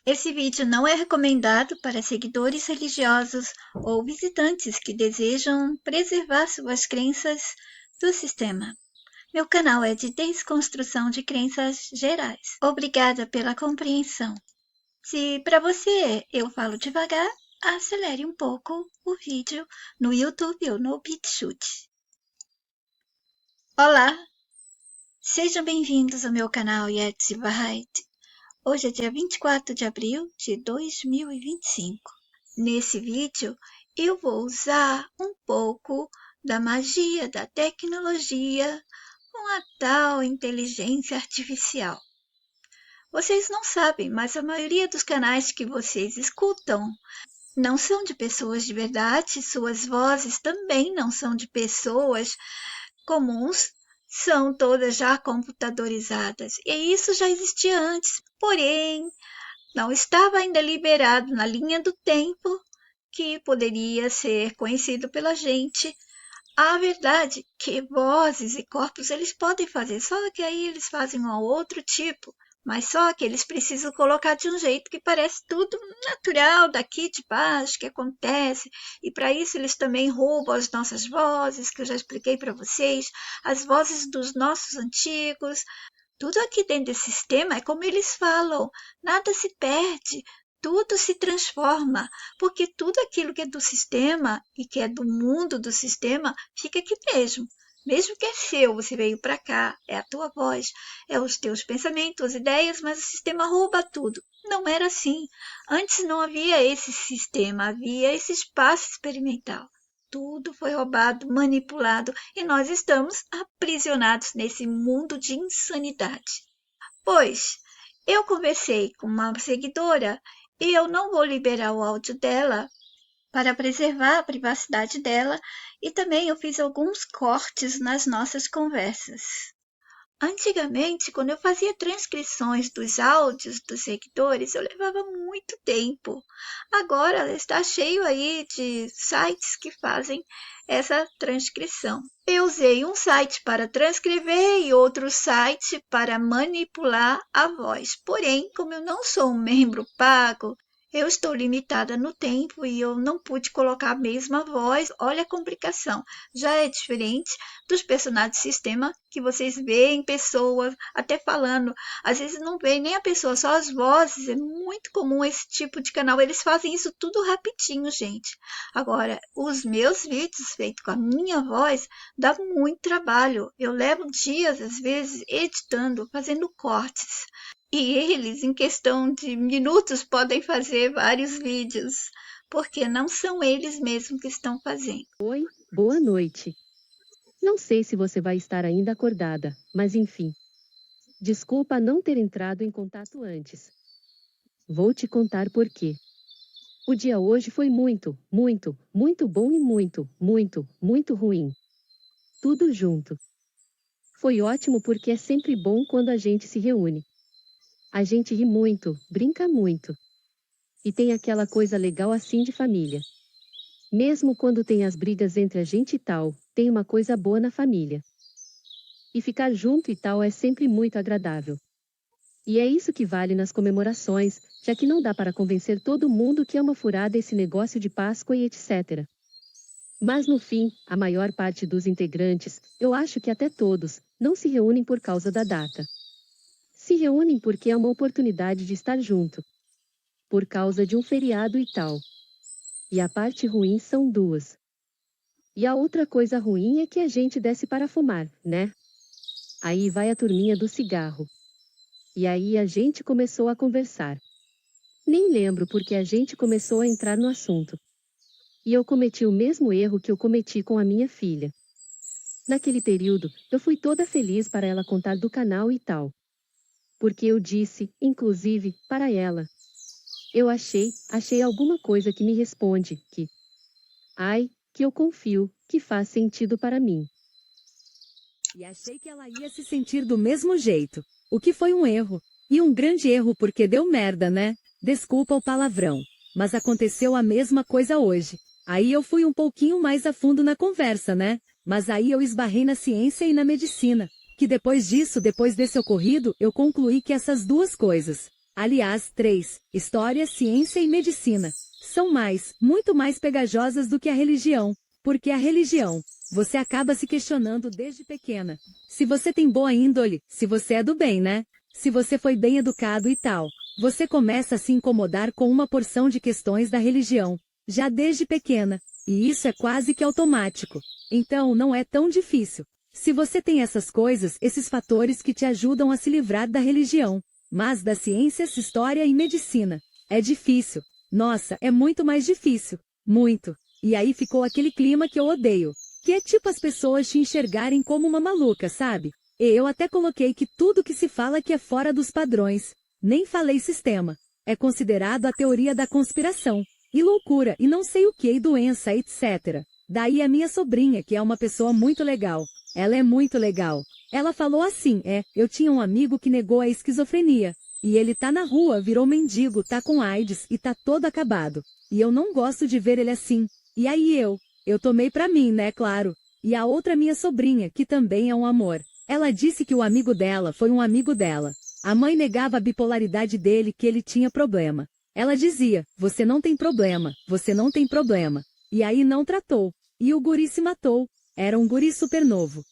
Esse vídeo não é recomendado para seguidores religiosos ou visitantes que desejam preservar suas crenças do sistema. Meu canal é de desconstrução de crenças gerais. Obrigada pela compreensão. Se para você eu falo devagar, acelere um pouco o vídeo no YouTube ou no BitChute. Olá! Sejam bem-vindos ao meu canal Yetzi Bahait. Hoje é dia 24 de abril de 2025. Nesse vídeo, eu vou usar um pouco da magia da tecnologia com a tal inteligência artificial. Vocês não sabem, mas a maioria dos canais que vocês escutam não são de pessoas de verdade, suas vozes também não são de pessoas comuns, são todas já computadorizadas. E isso já existia antes, porém, não estava ainda liberado na linha do tempo que poderia ser conhecido pela gente. A verdade que vozes e corpos eles podem fazer, só que aí eles fazem um outro tipo. Mas só que eles precisam colocar de um jeito que parece tudo natural daqui de baixo, que acontece. E para isso eles também roubam as nossas vozes, que eu já expliquei para vocês, as vozes dos nossos antigos. Tudo aqui dentro desse sistema é como eles falam, nada se perde, tudo se transforma, porque tudo aquilo que é do sistema e que é do mundo do sistema fica aqui mesmo. Mesmo que é seu, você veio para cá, é a tua voz, é os teus pensamentos, as ideias, mas o sistema rouba tudo. Não era assim. Antes não havia esse sistema, havia esse espaço experimental. Tudo foi roubado, manipulado e nós estamos aprisionados nesse mundo de insanidade. Pois, eu conversei com uma seguidora e eu não vou liberar o áudio dela para preservar a privacidade dela e também eu fiz alguns cortes nas nossas conversas. Antigamente, quando eu fazia transcrições dos áudios dos seguidores, eu levava muito tempo. Agora está cheio aí de sites que fazem essa transcrição. Eu usei um site para transcrever e outro site para manipular a voz. Porém, como eu não sou um membro pago, eu estou limitada no tempo e eu não pude colocar a mesma voz. Olha a complicação. Já é diferente dos personagens de sistema que vocês veem pessoas até falando. Às vezes não vê nem a pessoa, só as vozes. É muito comum esse tipo de canal. Eles fazem isso tudo rapidinho, gente. Agora, os meus vídeos feitos com a minha voz dá muito trabalho. Eu levo dias, às vezes, editando, fazendo cortes. E eles, em questão de minutos, podem fazer vários vídeos, porque não são eles mesmos que estão fazendo. Oi, boa noite. Não sei se você vai estar ainda acordada, mas enfim. Desculpa não ter entrado em contato antes. Vou te contar por quê. O dia hoje foi muito, muito, muito bom e muito, muito, muito ruim. Tudo junto. Foi ótimo porque é sempre bom quando a gente se reúne. A gente ri muito, brinca muito. E tem aquela coisa legal assim de família. Mesmo quando tem as brigas entre a gente e tal, tem uma coisa boa na família. E ficar junto e tal é sempre muito agradável. E é isso que vale nas comemorações, já que não dá para convencer todo mundo que é uma furada esse negócio de Páscoa e etc. Mas no fim, a maior parte dos integrantes, eu acho que até todos, não se reúnem por causa da data. Se reúnem porque é uma oportunidade de estar junto. Por causa de um feriado e tal. E a parte ruim são duas. E a outra coisa ruim é que a gente desce para fumar, né? Aí vai a turminha do cigarro. E aí a gente começou a conversar. Nem lembro porque a gente começou a entrar no assunto. E eu cometi o mesmo erro que eu cometi com a minha filha. Naquele período, eu fui toda feliz para ela contar do canal e tal. Porque eu disse, inclusive, para ela. Eu achei alguma coisa que me responde, que... Ai, que eu confio, que faz sentido para mim. E achei que ela ia se sentir do mesmo jeito, o que foi um erro. E um grande erro porque deu merda, né? Desculpa o palavrão. Mas aconteceu a mesma coisa hoje. Aí eu fui um pouquinho mais a fundo na conversa, né? Mas aí eu esbarrei na ciência e na medicina. Que depois disso, depois desse ocorrido, eu concluí que essas duas coisas, Aliás, 3. História, ciência e medicina. São muito mais pegajosas do que a religião. Porque a religião, você acaba se questionando desde pequena. Se você tem boa índole, se você é do bem, né? Se você foi bem educado e tal. Você começa a se incomodar com uma porção de questões da religião, já desde pequena. E isso é quase que automático. Então não é tão difícil. Se você tem essas coisas, esses fatores que te ajudam a se livrar da religião. Mas das ciências, história e medicina. É difícil. Nossa, é muito mais difícil. Muito. E aí ficou aquele clima que eu odeio. Que é tipo as pessoas te enxergarem como uma maluca, sabe? E eu até coloquei que tudo que se fala que é fora dos padrões. Nem falei sistema. É considerado a teoria da conspiração. E loucura, e não sei o que, e doença, etc. Daí a minha sobrinha, que é uma pessoa muito legal. Ela é muito legal. Ela falou assim, eu tinha um amigo que negou a esquizofrenia. E ele tá na rua, virou mendigo, tá com AIDS e tá todo acabado. E eu não gosto de ver ele assim. E aí eu tomei pra mim, né, claro. E a outra minha sobrinha, que também é um amor. Ela disse que o amigo dela foi um amigo dela. A mãe negava a bipolaridade dele, que ele tinha problema. Ela dizia, você não tem problema, você não tem problema. E aí não tratou. E o guri se matou. Era um guri super novo.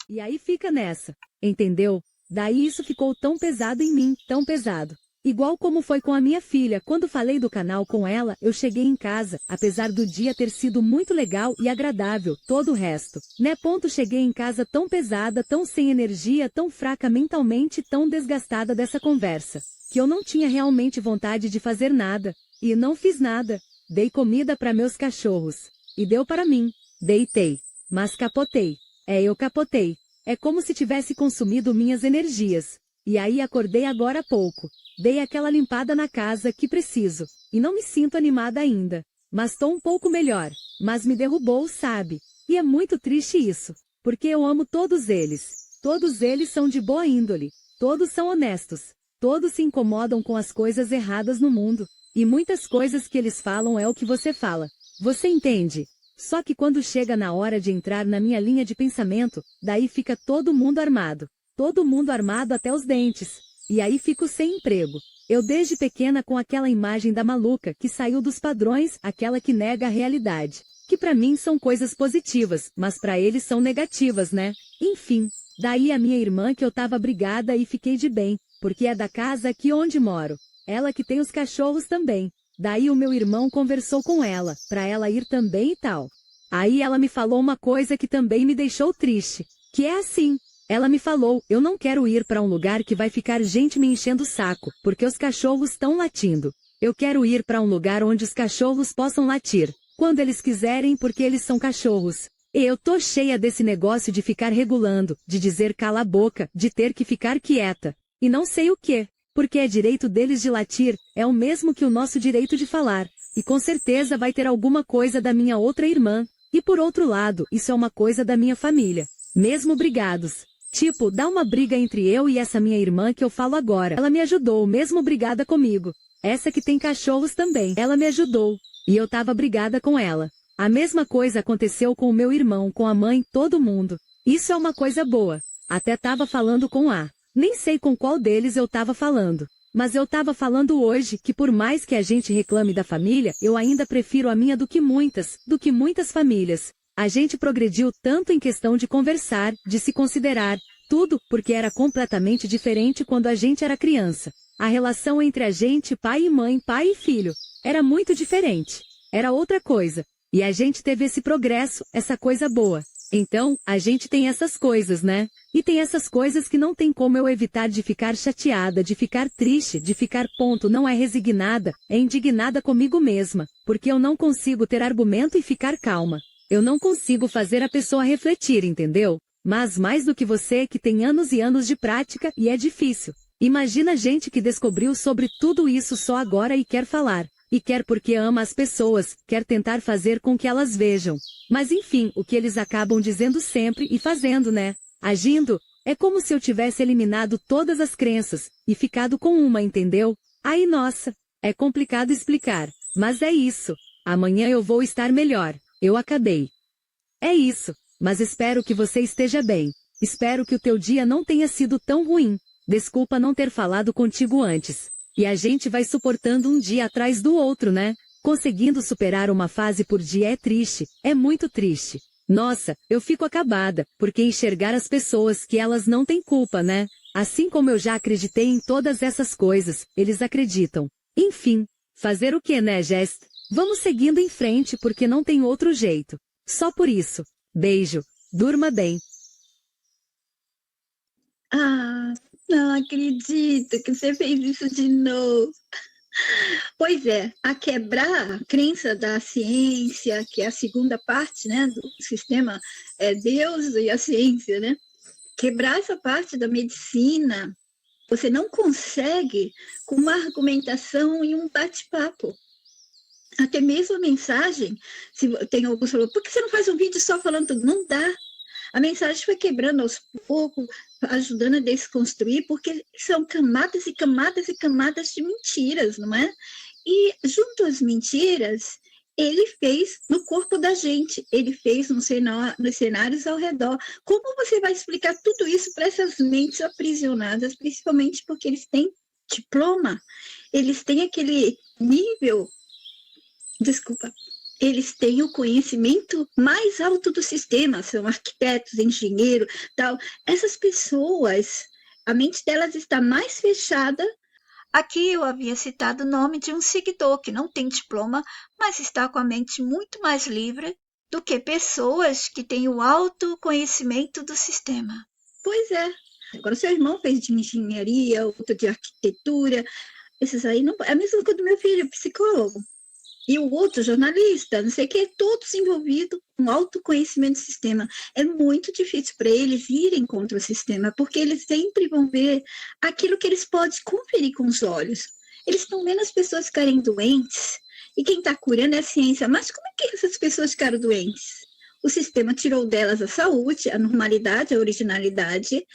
E aí fica nessa, entendeu? Daí isso ficou tão pesado em mim, tão pesado. Igual como foi com a minha filha, quando falei do canal com ela, eu cheguei em casa, apesar do dia ter sido muito legal e agradável, todo o resto, né? Cheguei em casa tão pesada, tão sem energia, tão fraca mentalmente, tão desgastada dessa conversa, que eu não tinha realmente vontade de fazer nada, e não fiz nada. Dei comida para meus cachorros, e deu para mim, deitei, mas capotei. Eu capotei. É como se tivesse consumido minhas energias. E aí acordei agora há pouco. Dei aquela limpada na casa que preciso. E não me sinto animada ainda. Mas tô um pouco melhor. Mas me derrubou, sabe? E é muito triste isso. Porque eu amo todos eles. Todos eles são de boa índole. Todos são honestos. Todos se incomodam com as coisas erradas no mundo. E muitas coisas que eles falam é o que você fala. Você entende? Só que quando chega na hora de entrar na minha linha de pensamento, daí fica todo mundo armado. Todo mundo armado até os dentes. E aí fico sem emprego. Eu desde pequena com aquela imagem da maluca que saiu dos padrões, aquela que nega a realidade. Que pra mim são coisas positivas, mas pra eles são negativas, né? Enfim, daí a minha irmã que eu tava brigada e fiquei de bem, porque é da casa aqui onde moro. Ela que tem os cachorros também. Daí o meu irmão conversou com ela, pra ela ir também e tal. Aí ela me falou uma coisa que também me deixou triste. Que é assim. Ela me falou, eu não quero ir pra um lugar que vai ficar gente me enchendo o saco, porque os cachorros estão latindo. Eu quero ir pra um lugar onde os cachorros possam latir, quando eles quiserem porque eles são cachorros. E eu tô cheia desse negócio de ficar regulando, de dizer cala a boca, de ter que ficar quieta. E não sei o quê. Porque é direito deles de latir, é o mesmo que o nosso direito de falar. E com certeza vai ter alguma coisa da minha outra irmã. E por outro lado, isso é uma coisa da minha família. Mesmo brigados. Tipo, dá uma briga entre eu e essa minha irmã que eu falo agora. Ela me ajudou, mesmo brigada comigo. Essa que tem cachorros também. Ela me ajudou. E eu tava brigada com ela. A mesma coisa aconteceu com o meu irmão, com a mãe, todo mundo. Isso é uma coisa boa. Até tava falando com a... Nem sei com qual deles eu tava falando. Mas eu tava falando hoje que por mais que a gente reclame da família, eu ainda prefiro a minha do que muitas famílias. A gente progrediu tanto em questão de conversar, de se considerar, tudo, porque era completamente diferente quando a gente era criança. A relação entre a gente, pai e mãe, pai e filho, era muito diferente. Era outra coisa. E a gente teve esse progresso, essa coisa boa. Então, a gente tem essas coisas, né? E tem essas coisas que não tem como eu evitar de ficar chateada, de ficar triste, de ficar não é resignada, é indignada comigo mesma, porque eu não consigo ter argumento e ficar calma. Eu não consigo fazer a pessoa refletir, entendeu? Mas mais do que você que tem anos e anos de prática e é difícil. Imagina gente que descobriu sobre tudo isso só agora e quer falar. E quer porque ama as pessoas, quer tentar fazer com que elas vejam. Mas enfim, o que eles acabam dizendo sempre e fazendo, né? Agindo, é como se eu tivesse eliminado todas as crenças, e ficado com uma, entendeu? Aí nossa, é complicado explicar, mas é isso. Amanhã eu vou estar melhor, eu acabei. É isso, mas espero que você esteja bem. Espero que o teu dia não tenha sido tão ruim. Desculpa não ter falado contigo antes. E a gente vai suportando um dia atrás do outro, né? Conseguindo superar uma fase por dia é triste, é muito triste. Nossa, eu fico acabada, porque enxergar as pessoas que elas não têm culpa, né? Assim como eu já acreditei em todas essas coisas, eles acreditam. Enfim, fazer o que, né, Jess? Vamos seguindo em frente porque não tem outro jeito. Só por isso. Beijo. Durma bem. Ah, não acredito que você fez isso de novo. Pois é, a quebrar a crença da ciência, que é a segunda parte, né, do sistema, é Deus e a ciência, né? Quebrar essa parte da medicina, você não consegue com uma argumentação e um bate-papo. Até mesmo a mensagem, se tem alguns falou, por que você não faz um vídeo só falando tudo? Não dá. A mensagem foi quebrando aos poucos, ajudando a desconstruir, porque são camadas e camadas e camadas de mentiras, não é? E junto às mentiras, ele fez no corpo da gente, ele fez nos cenários ao redor. Como você vai explicar tudo isso para essas mentes aprisionadas, principalmente porque eles têm diploma, eles têm aquele nível, desculpa, eles têm o conhecimento mais alto do sistema, são arquitetos, engenheiros, tal. Essas pessoas, a mente delas está mais fechada. Aqui eu havia citado o nome de um seguidor que não tem diploma, mas está com a mente muito mais livre do que pessoas que têm o alto conhecimento do sistema. Pois é. Agora, seu irmão fez de engenharia, outro de arquitetura. Esses aí não. É a mesma coisa do meu filho, psicólogo. E o outro, jornalista, não sei o que, todos envolvidos com autoconhecimento do sistema. É muito difícil para eles irem contra o sistema, porque eles sempre vão ver aquilo que eles podem conferir com os olhos. Eles estão vendo as pessoas ficarem doentes, e quem está curando é a ciência. Mas como é que essas pessoas ficaram doentes? O sistema tirou delas a saúde, a normalidade, a originalidade,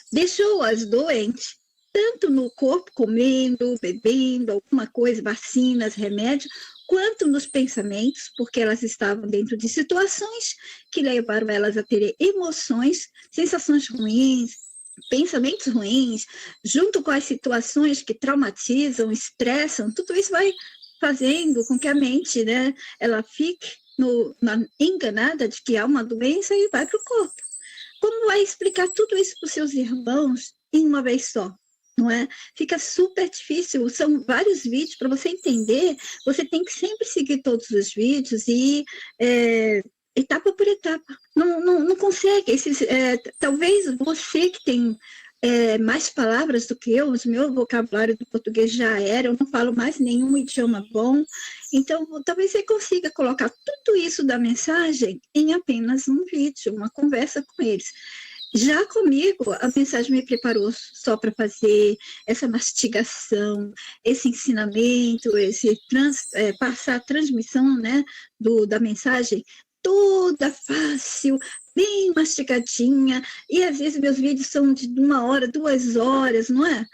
deixou-as doentes, tanto no corpo, comendo, bebendo, alguma coisa, vacinas, remédios, quanto nos pensamentos, porque elas estavam dentro de situações que levaram elas a ter emoções, sensações ruins, pensamentos ruins, junto com as situações que traumatizam, estressam, tudo isso vai fazendo com que a mente, né, ela fique enganada de que há uma doença e vai para o corpo. Como vai explicar tudo isso para os seus irmãos em uma vez só? Não é? Fica super difícil, são vários vídeos, para você entender, você tem que sempre seguir todos os vídeos e etapa por etapa, não consegue, talvez você que tem mais palavras do que eu, o meu vocabulário do português já era, eu não falo mais nenhum idioma bom, então talvez você consiga colocar tudo isso da mensagem em apenas um vídeo, uma conversa com eles. Já comigo, a mensagem me preparou só para fazer essa mastigação, esse ensinamento, passar a transmissão, né, da mensagem toda fácil, bem mastigadinha, e às vezes meus vídeos são de 1 hora, 2 horas, não é?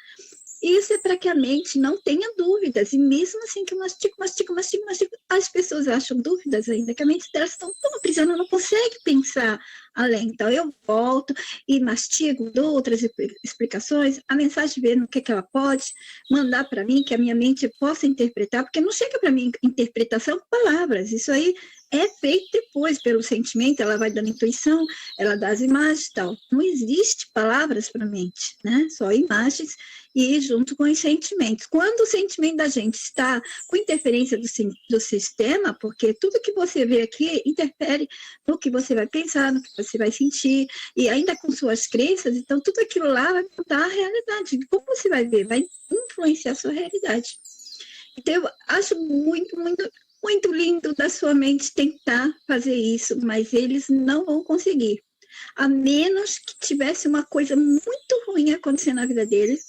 Isso é para que a mente não tenha dúvidas, e mesmo assim que eu mastigo, as pessoas acham dúvidas ainda, que a mente delas estão tão aprisionada, não consegue pensar além. Então eu volto e mastigo, dou outras explicações, a mensagem vê no que ela pode mandar para mim, que a minha mente possa interpretar, porque não chega para mim interpretação com palavras, isso aí é feito depois pelo sentimento, ela vai dando intuição, ela dá as imagens e tal. Não existe palavras para a mente, né? Só imagens e junto com os sentimentos. Quando o sentimento da gente está com interferência do sistema, porque tudo que você vê aqui interfere no que você vai pensar, no que você vai sentir, e ainda com suas crenças, então tudo aquilo lá vai mudar a realidade. Como você vai ver? Vai influenciar a sua realidade. Então, eu acho muito, muito, muito lindo da sua mente tentar fazer isso, mas eles não vão conseguir. A menos que tivesse uma coisa muito ruim acontecendo na vida deles,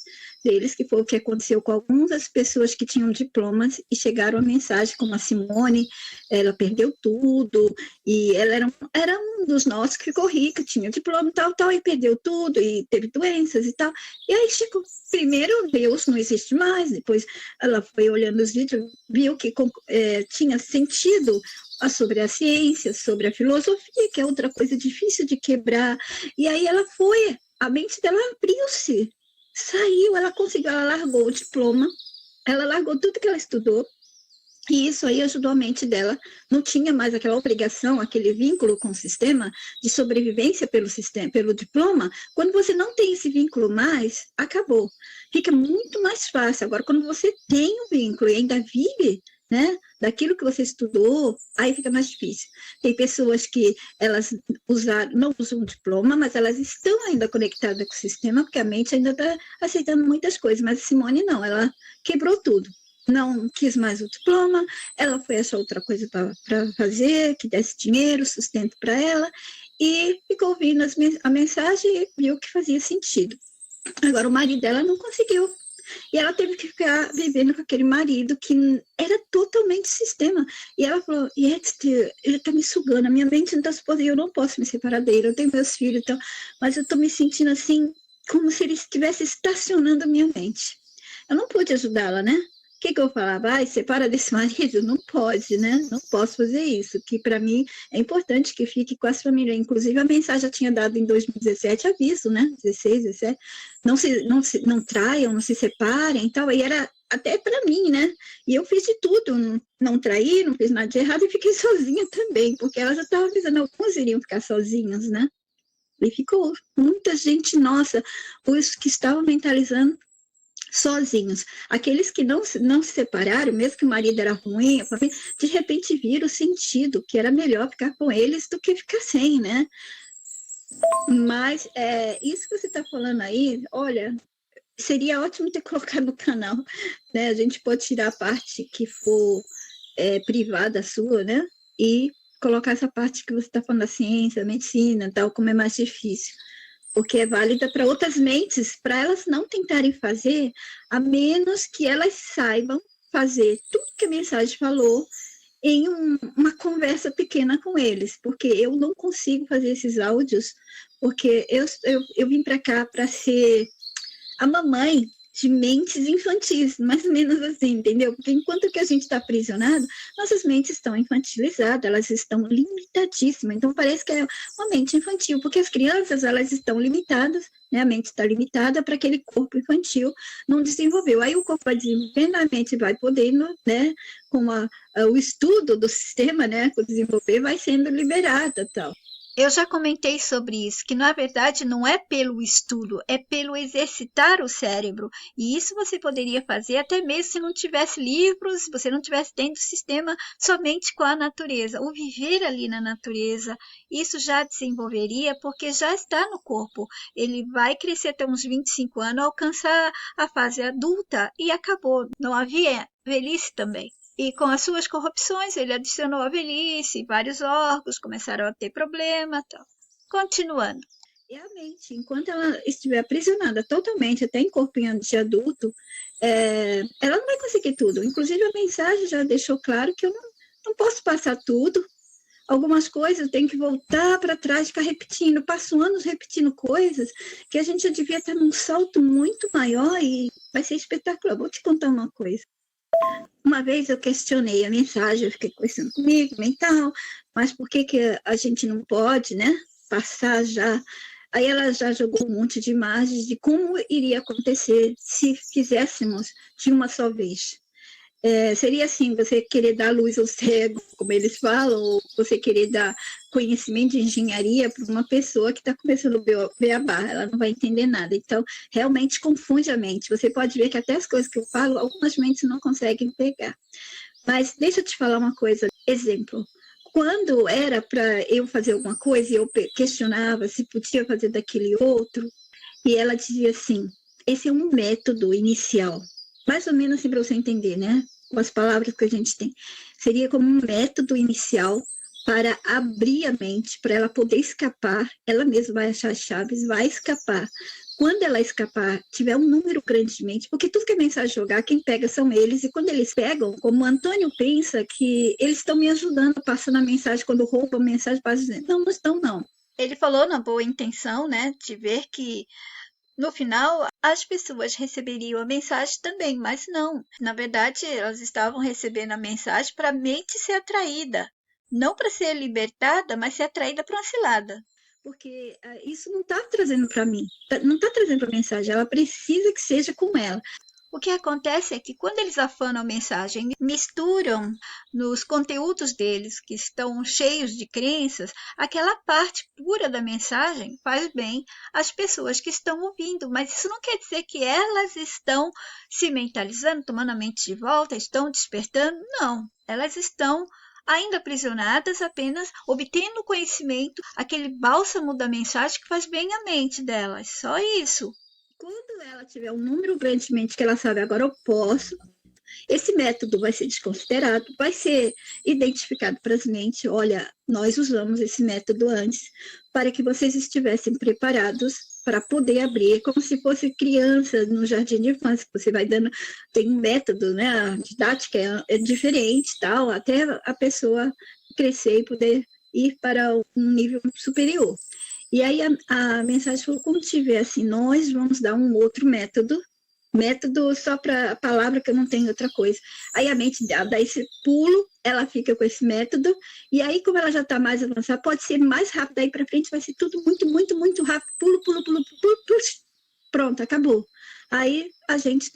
que foi o que aconteceu com algumas das pessoas que tinham diplomas e chegaram a mensagem, como a Simone, ela perdeu tudo, e ela era um dos nossos que ficou rica, tinha diploma e tal, e perdeu tudo, e teve doenças e tal. E aí chegou, primeiro Deus não existe mais, depois ela foi olhando os vídeos, viu que tinha sentido sobre a ciência, sobre a filosofia, que é outra coisa difícil de quebrar, e aí a mente dela abriu-se, saiu, ela conseguiu, ela largou o diploma, Ela largou tudo que ela estudou, e isso aí ajudou a mente dela. Não tinha mais aquela obrigação, aquele vínculo com o sistema de sobrevivência pelo sistema, pelo diploma. Quando você não tem esse vínculo mais, acabou. Fica muito mais fácil. Agora, quando você tem um vínculo e ainda vive, né, daquilo que você estudou, aí fica mais difícil. Tem pessoas que elas não usam o diploma, mas elas estão ainda conectadas com o sistema, porque a mente ainda está aceitando muitas coisas. Mas a Simone não, ela quebrou tudo, não quis mais o diploma, ela foi achar outra coisa para fazer, que desse dinheiro, sustento para ela, e ficou ouvindo a mensagem e viu que fazia sentido. Agora, o marido dela não conseguiu. E ela teve que ficar vivendo com aquele marido que era totalmente sistema. E ela falou, ele tá me sugando, a minha mente não tá suposta, eu não posso me separar dele, eu tenho meus filhos, então, mas eu tô me sentindo assim, como se ele estivesse estacionando a minha mente. Eu não pude ajudá-la, né? O que eu falava? Ai, separa desse marido? Não pode, né? Não posso fazer isso, que para mim é importante que fique com as famílias. Inclusive, a mensagem já tinha dado em 2017 aviso, né? 16, 17. Não traiam, não se separem e tal. E era até para mim, né? E eu fiz de tudo, não traí, não fiz nada de errado e fiquei sozinha também, porque ela já estava avisando, alguns iriam ficar sozinhos, né? E ficou muita gente, nossa, os que estavam mentalizando sozinhos. Aqueles que não se separaram, mesmo que o marido era ruim, de repente viram o sentido, que era melhor ficar com eles do que ficar sem, né? Mas isso que você está falando aí, olha, seria ótimo ter colocado no canal, né? A gente pode tirar a parte que for privada sua, né? E colocar essa parte que você está falando da ciência, da medicina, tal, como é mais difícil, porque é válida para outras mentes, para elas não tentarem fazer, a menos que elas saibam fazer tudo que a mensagem falou em uma conversa pequena com eles, porque eu não consigo fazer esses áudios, porque eu vim para cá para ser a mamãe de mentes infantis, mais ou menos assim, entendeu? Porque enquanto que a gente está aprisionado, nossas mentes estão infantilizadas, elas estão limitadíssimas, então parece que é uma mente infantil, porque as crianças, elas estão limitadas, né? A mente está limitada para aquele corpo infantil, não desenvolveu. Aí o corpo vai desenvolvendo, a mente vai podendo, né? Com o estudo do sistema, né? Com o desenvolver, vai sendo liberada, tal. Eu já comentei sobre isso, que na verdade não é pelo estudo, é pelo exercitar o cérebro. E isso você poderia fazer até mesmo se não tivesse livros, se você não tivesse dentro do sistema somente com a natureza. O viver ali na natureza, isso já desenvolveria porque já está no corpo. Ele vai crescer até uns 25 anos, alcançar a fase adulta e acabou. Não havia velhice também. E com as suas corrupções, ele adicionou a velhice, vários órgãos começaram a ter problema, tal. Continuando. E a mente, enquanto ela estiver aprisionada totalmente, até em corpinho de adulto, ela não vai conseguir tudo. Inclusive, a mensagem já deixou claro que eu não posso passar tudo. Algumas coisas eu tenho que voltar para trás, ficar repetindo. Passo anos repetindo coisas que a gente já devia estar num salto muito maior e vai ser espetacular. Vou te contar uma coisa. Uma vez eu questionei a mensagem, eu fiquei conversando comigo, mental, mas por que a gente não pode, né, passar já? Aí ela já jogou um monte de imagens de como iria acontecer se fizéssemos de uma só vez. Seria assim, você querer dar luz ao cego, como eles falam, ou você querer dar conhecimento de engenharia para uma pessoa que está começando a beabá, ela não vai entender nada. Então, realmente confunde a mente. Você pode ver que até as coisas que eu falo, algumas mentes não conseguem pegar. Mas deixa eu te falar uma coisa. Exemplo, quando era para eu fazer alguma coisa e eu questionava se podia fazer daquele outro, e ela dizia assim, esse é um método inicial. Mais ou menos assim para você entender, né? Com as palavras que a gente tem. Seria como um método inicial para abrir a mente, para ela poder escapar. Ela mesma vai achar as chaves, vai escapar. Quando ela escapar, tiver um número grande de mente, porque tudo que a mensagem jogar, quem pega são eles, e quando eles pegam, como o Antônio pensa que eles estão me ajudando, passando a mensagem, quando roubam a mensagem, passa dizendo, não estão, não. Ele falou na boa intenção, né, de ver que no final, as pessoas receberiam a mensagem também, mas não. Na verdade, elas estavam recebendo a mensagem para a mente ser atraída. Não para ser libertada, mas ser atraída para uma cilada. Porque isso não está trazendo para mim, não está trazendo para a mensagem, ela precisa que seja com ela. O que acontece é que quando eles afanam a mensagem, misturam nos conteúdos deles, que estão cheios de crenças, aquela parte pura da mensagem faz bem às pessoas que estão ouvindo, mas isso não quer dizer que elas estão se mentalizando, tomando a mente de volta, estão despertando, não. Elas estão ainda aprisionadas, apenas obtendo conhecimento, aquele bálsamo da mensagem que faz bem à mente delas, só isso. Quando ela tiver um número grande de mente que ela sabe, agora eu posso, esse método vai ser desconsiderado, vai ser identificado para as mentes. Olha, nós usamos esse método antes para que vocês estivessem preparados para poder abrir, como se fosse criança no jardim de infância, que você vai dando, tem um método, né? A didática é diferente, tal, até a pessoa crescer e poder ir para um nível superior. E aí a mensagem falou, quando tiver assim, nós vamos dar um outro método só para a palavra que eu não tenho outra coisa. Aí a mente dá esse pulo, ela fica com esse método, e aí como ela já está mais avançada, pode ser mais rápido, aí para frente vai ser tudo muito, muito, muito rápido, pulo, pulo, pulo, pulo, pulo, pronto, acabou. Aí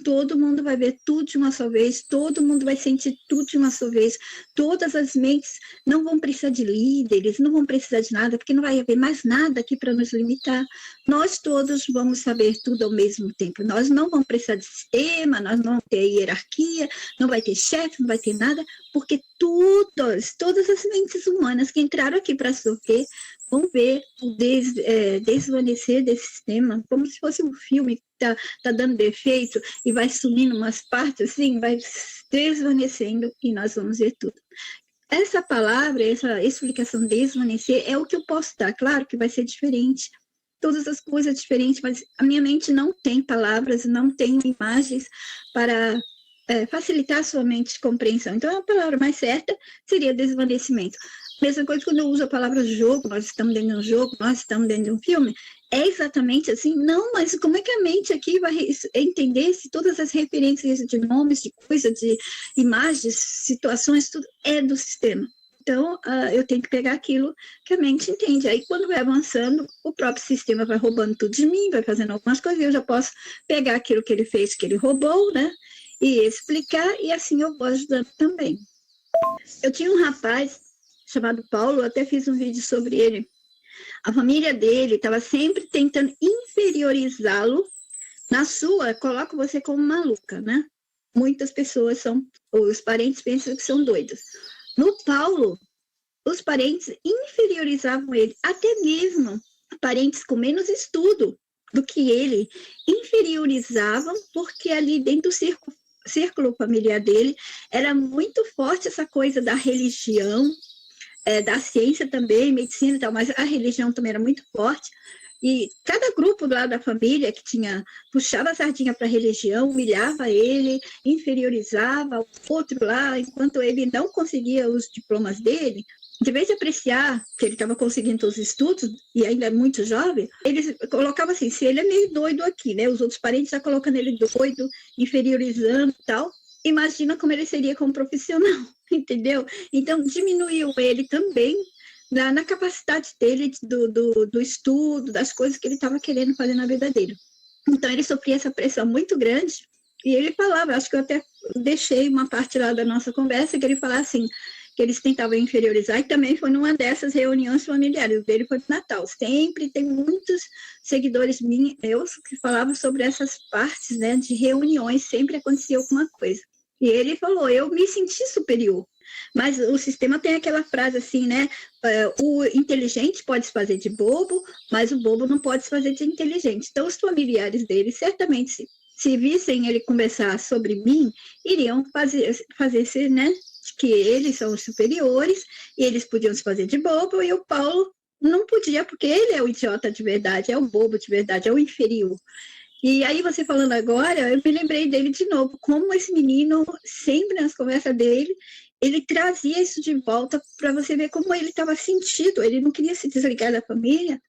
todo mundo vai ver tudo de uma só vez, todo mundo vai sentir tudo de uma só vez, todas as mentes não vão precisar de líderes, não vão precisar de nada, porque não vai haver mais nada aqui para nos limitar. Nós todos vamos saber tudo ao mesmo tempo, nós não vamos precisar de sistema, nós não vamos ter hierarquia, não vai ter chefe, não vai ter nada, porque todas as mentes humanas que entraram aqui para sofrer vão ver o desvanecer desse sistema, como se fosse um filme que está dando defeito e vai sumindo umas partes assim, vai desvanecendo e nós vamos ver tudo. Essa palavra, essa explicação desvanecer é o que eu posso dar, claro que vai ser diferente, todas as coisas diferentes, mas a minha mente não tem palavras, não tem imagens para facilitar a sua mente de compreensão. Então, a palavra mais certa seria desvanecimento. Mesma coisa quando eu uso a palavra jogo, nós estamos dentro de um jogo, nós estamos dentro de um filme, é exatamente assim? Não, mas como é que a mente aqui vai entender se todas as referências de nomes, de coisas, de imagens, situações, tudo é do sistema? Então, eu tenho que pegar aquilo que a mente entende. Aí, quando vai avançando, o próprio sistema vai roubando tudo de mim, vai fazendo algumas coisas, e eu já posso pegar aquilo que ele fez, que ele roubou, né? E explicar, e assim eu vou ajudando também. Eu tinha um rapaz chamado Paulo, eu até fiz um vídeo sobre ele. A família dele estava sempre tentando inferiorizá-lo. Na sua, coloca você como maluca, né? Muitas pessoas os parentes pensam que são doidos. No Paulo, os parentes inferiorizavam ele, até mesmo parentes com menos estudo do que ele, inferiorizavam, porque ali dentro do círculo familiar dele era muito forte essa coisa da religião, da ciência também, medicina e tal, mas a religião também era muito forte, e cada grupo lá da família que puxava a sardinha para a religião, humilhava ele, inferiorizava o outro lá, enquanto ele não conseguia os diplomas dele, de vez de apreciar que ele estava conseguindo os estudos, e ainda é muito jovem, eles colocavam assim, se ele é meio doido aqui, né, os outros parentes já colocando ele doido, inferiorizando e tal, imagina como ele seria como profissional, entendeu? Então, diminuiu ele também na capacidade dele do estudo, das coisas que ele estava querendo fazer na vida dele. Então, ele sofria essa pressão muito grande, e ele falava, acho que eu até deixei uma parte lá da nossa conversa, que ele falava assim, que eles tentavam inferiorizar, e também foi numa dessas reuniões familiares, o dele foi no Natal. Sempre tem muitos seguidores meus que falavam sobre essas partes, né, de reuniões, sempre acontecia alguma coisa. E ele falou, eu me senti superior. Mas o sistema tem aquela frase assim, né, o inteligente pode se fazer de bobo, mas o bobo não pode se fazer de inteligente. Então, os familiares dele, certamente, se vissem ele conversar sobre mim, iriam fazer-se, né, que eles são os superiores, e eles podiam se fazer de bobo, e o Paulo não podia, porque ele é o idiota de verdade, é o bobo de verdade, é o inferior. E aí, você falando agora, eu me lembrei dele de novo, como esse menino, sempre nas conversas dele, ele trazia isso de volta para você ver como ele estava sentido, ele não queria se desligar da família,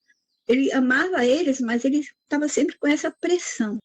ele amava eles, mas ele estava sempre com essa pressão.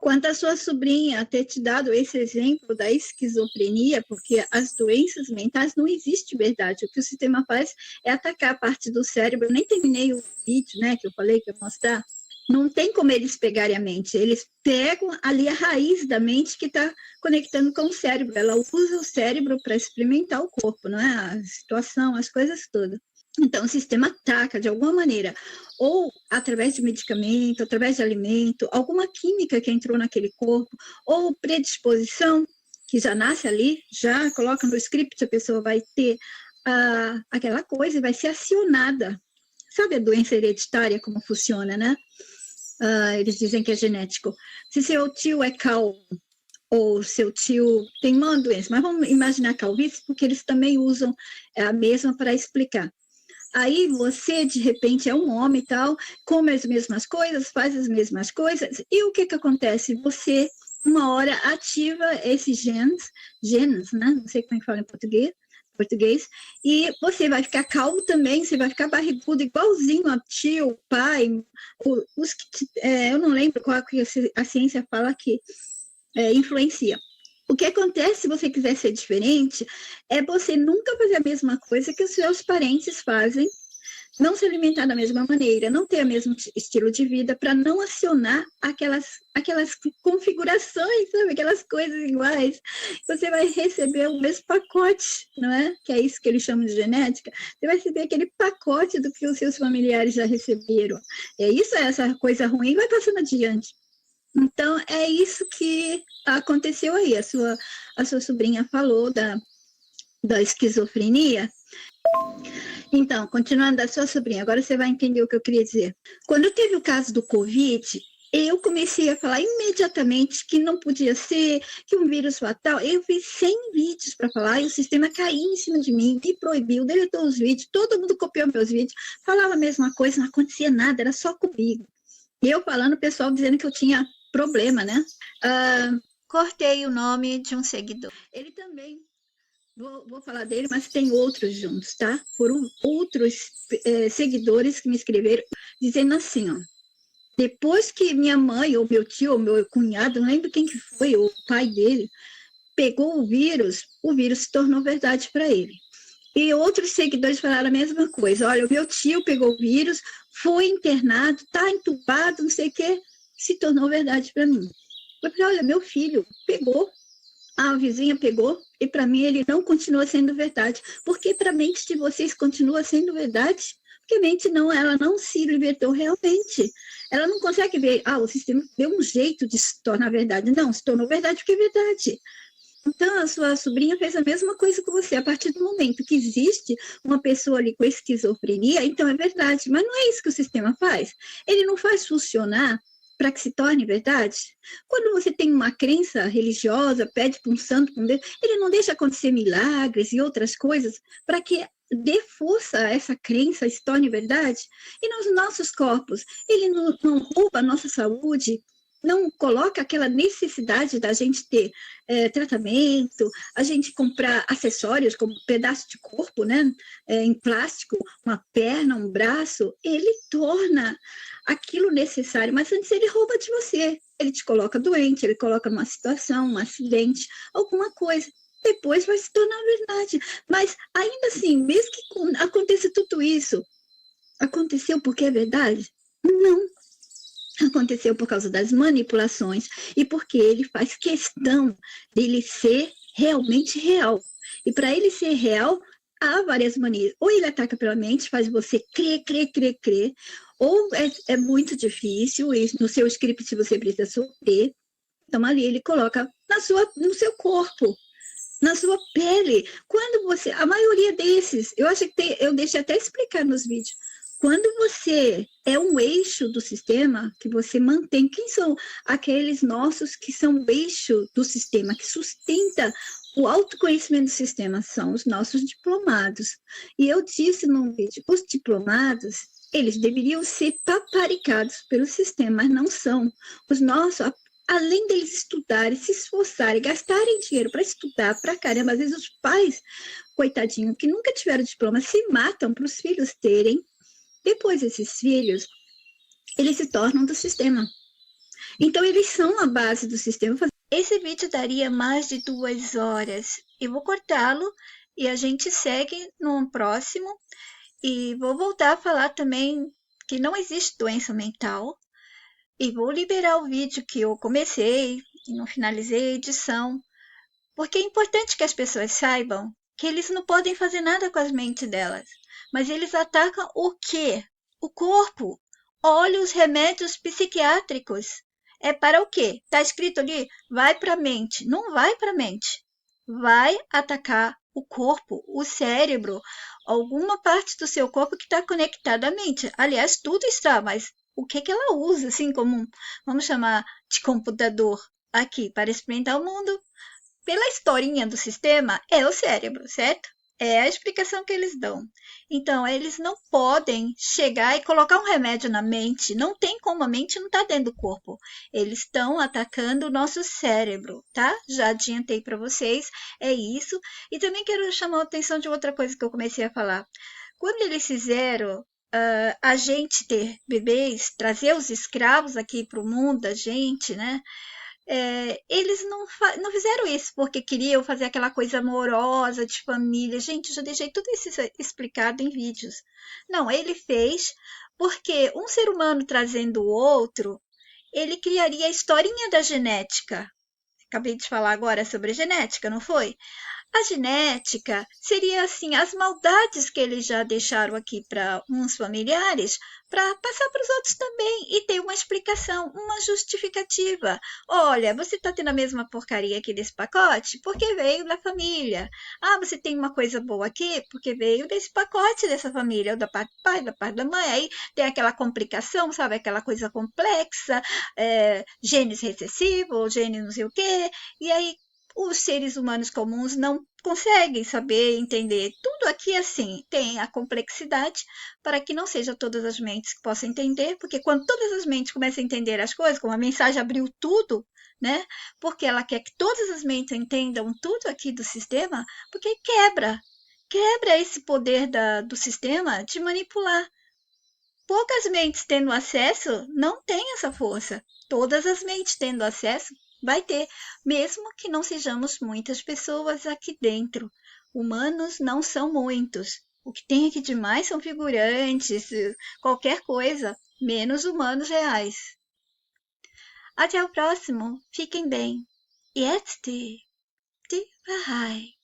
Quanto à sua sobrinha ter te dado esse exemplo da esquizofrenia, porque as doenças mentais não existe verdade. O que o sistema faz é atacar a parte do cérebro. Eu nem terminei o vídeo, né, que eu falei que ia mostrar, Não tem como eles pegarem a mente, eles pegam ali a raiz da mente que está conectando com o cérebro. Ela usa o cérebro para experimentar o corpo, não é? A situação, as coisas todas. Então, o sistema ataca de alguma maneira, ou através de medicamento, através de alimento, alguma química que entrou naquele corpo, ou predisposição, que já nasce ali, já coloca no script, a pessoa vai ter aquela coisa e vai ser acionada. Sabe a doença hereditária, como funciona, né? Eles dizem que é genético. Se seu tio é calvo, ou seu tio tem uma doença, mas vamos imaginar calvície, porque eles também usam a mesma para explicar. Aí você, de repente, é um homem e tal, come as mesmas coisas, faz as mesmas coisas, e o que acontece? Você, uma hora, ativa esses genes, né? Não sei como é que fala em português, e você vai ficar calvo também, você vai ficar barrigudo, igualzinho a tio, pai, eu não lembro qual que a ciência fala que influencia. O que acontece se você quiser ser diferente é você nunca fazer a mesma coisa que os seus parentes fazem, não se alimentar da mesma maneira, não ter o mesmo estilo de vida, para não acionar aquelas configurações, sabe? Aquelas coisas iguais. Você vai receber o mesmo pacote, não é? Que é isso que eles chamam de genética. Você vai receber aquele pacote do que os seus familiares já receberam. Essa coisa ruim vai passando adiante. Então, é isso que aconteceu aí. A sua sobrinha falou da esquizofrenia. Então, continuando da sua sobrinha, agora você vai entender o que eu queria dizer. Quando teve o caso do Covid, eu comecei a falar imediatamente que não podia ser, que um vírus fatal. Eu fiz 100 vídeos para falar e o sistema caiu em cima de mim, me proibiu, deletou os vídeos, todo mundo copiou meus vídeos, falava a mesma coisa, não acontecia nada, era só comigo. E eu falando, o pessoal dizendo que eu tinha problema, né? Cortei o nome de um seguidor. Ele também, vou falar dele, mas tem outros juntos, tá? Foram outros seguidores que me escreveram dizendo assim, ó. Depois que minha mãe, ou meu tio, ou meu cunhado, não lembro quem que foi, o pai dele, pegou o vírus se tornou verdade para ele. E outros seguidores falaram a mesma coisa. Olha, o meu tio pegou o vírus, foi internado, está entubado, não sei o quê, se tornou verdade para mim. Eu falei, olha, meu filho pegou, a vizinha pegou, e para mim ele não continua sendo verdade. Porque para a mente de vocês continua sendo verdade? Porque a mente ela não se libertou realmente. Ela não consegue ver, o sistema deu um jeito de se tornar verdade. Não, se tornou verdade porque é verdade. Então, a sua sobrinha fez a mesma coisa com você. A partir do momento que existe uma pessoa ali com esquizofrenia, então é verdade. Mas não é isso que o sistema faz. Ele não faz funcionar para que se torne verdade. Quando você tem uma crença religiosa, pede para um santo, para um Deus, ele não deixa acontecer milagres e outras coisas para que dê força a essa crença e se torne verdade. E nos nossos corpos, ele não rouba a nossa saúde, não coloca aquela necessidade da gente ter tratamento, a gente comprar acessórios como pedaço de corpo, né, em plástico, uma perna, um braço, ele torna aquilo necessário, mas antes ele rouba de você, ele te coloca doente, ele coloca numa situação, um acidente, alguma coisa, depois vai se tornar verdade, mas ainda assim, mesmo que aconteça tudo isso, aconteceu porque é verdade? Não. Aconteceu por causa das manipulações e porque ele faz questão dele ser realmente real. E para ele ser real, há várias maneiras. Ou ele ataca pela mente, faz você crer, ou é muito difícil, e no seu script você precisa sofrer. Então ali ele coloca no seu corpo, na sua pele. Quando você, a maioria desses, eu acho que eu deixei até explicar nos vídeos, quando você é um eixo do sistema, que você mantém, quem são aqueles nossos que são o eixo do sistema, que sustenta o autoconhecimento do sistema? São os nossos diplomados. E eu disse num vídeo, os diplomados, eles deveriam ser paparicados pelo sistema, mas não são. Os nossos, além deles estudarem, se esforçarem, gastarem dinheiro para estudar pra caramba, às vezes os pais, coitadinho, que nunca tiveram diploma, se matam para os filhos terem. Depois, esses filhos, eles se tornam do sistema. Então, eles são a base do sistema. Esse vídeo daria mais de 2 horas. Eu vou cortá-lo e a gente segue no próximo. E vou voltar a falar também que não existe doença mental. e vou liberar o vídeo que eu comecei e não finalizei a edição, porque é importante que as pessoas saibam que eles não podem fazer nada com as mentes delas, mas eles atacam o quê? O corpo. Olha os remédios psiquiátricos. É para o quê? Está escrito ali, vai para a mente. Não vai para a mente. Vai atacar o corpo, o cérebro, alguma parte do seu corpo que está conectada à mente. Aliás, tudo está, mas o que que ela usa, assim como, vamos chamar de computador aqui, para experimentar o mundo? Pela historinha do sistema, é o cérebro, certo? É a explicação que eles dão. Então, eles não podem chegar e colocar um remédio na mente. Não tem como, a mente não está dentro do corpo. Eles estão atacando o nosso cérebro, tá? Já adiantei para vocês, é isso. E também quero chamar a atenção de outra coisa que eu comecei a falar. Quando eles fizeram a gente ter bebês, trazer os escravos aqui para o mundo, a gente, né? Eles não fizeram isso porque queriam fazer aquela coisa amorosa de família. Gente, eu já deixei tudo isso explicado em vídeos. Não, ele fez porque um ser humano trazendo o outro, ele criaria a historinha da genética. Acabei de falar agora sobre genética, não foi? A genética seria assim as maldades que eles já deixaram aqui para uns familiares, para passar para os outros também e ter uma explicação, uma justificativa. Olha, você está tendo a mesma porcaria aqui desse pacote porque veio da família. Ah, você tem uma coisa boa aqui porque veio desse pacote dessa família, ou da parte do pai, da parte da mãe. Aí tem aquela complicação, sabe? Aquela coisa complexa, genes recessivos, genes não sei o quê. E aí os seres humanos comuns não conseguem saber, entender. Tudo aqui, assim, tem a complexidade para que não seja todas as mentes que possam entender, porque quando todas as mentes começam a entender as coisas, como a mensagem abriu tudo, né? Porque ela quer que todas as mentes entendam tudo aqui do sistema, porque quebra esse poder do sistema de manipular. Poucas mentes tendo acesso não têm essa força. Todas as mentes tendo acesso vai ter, mesmo que não sejamos muitas pessoas aqui dentro. Humanos não são muitos. O que tem aqui demais são figurantes, qualquer coisa, menos humanos reais. Até o próximo. Fiquem bem. Jetzt die Wahrheit.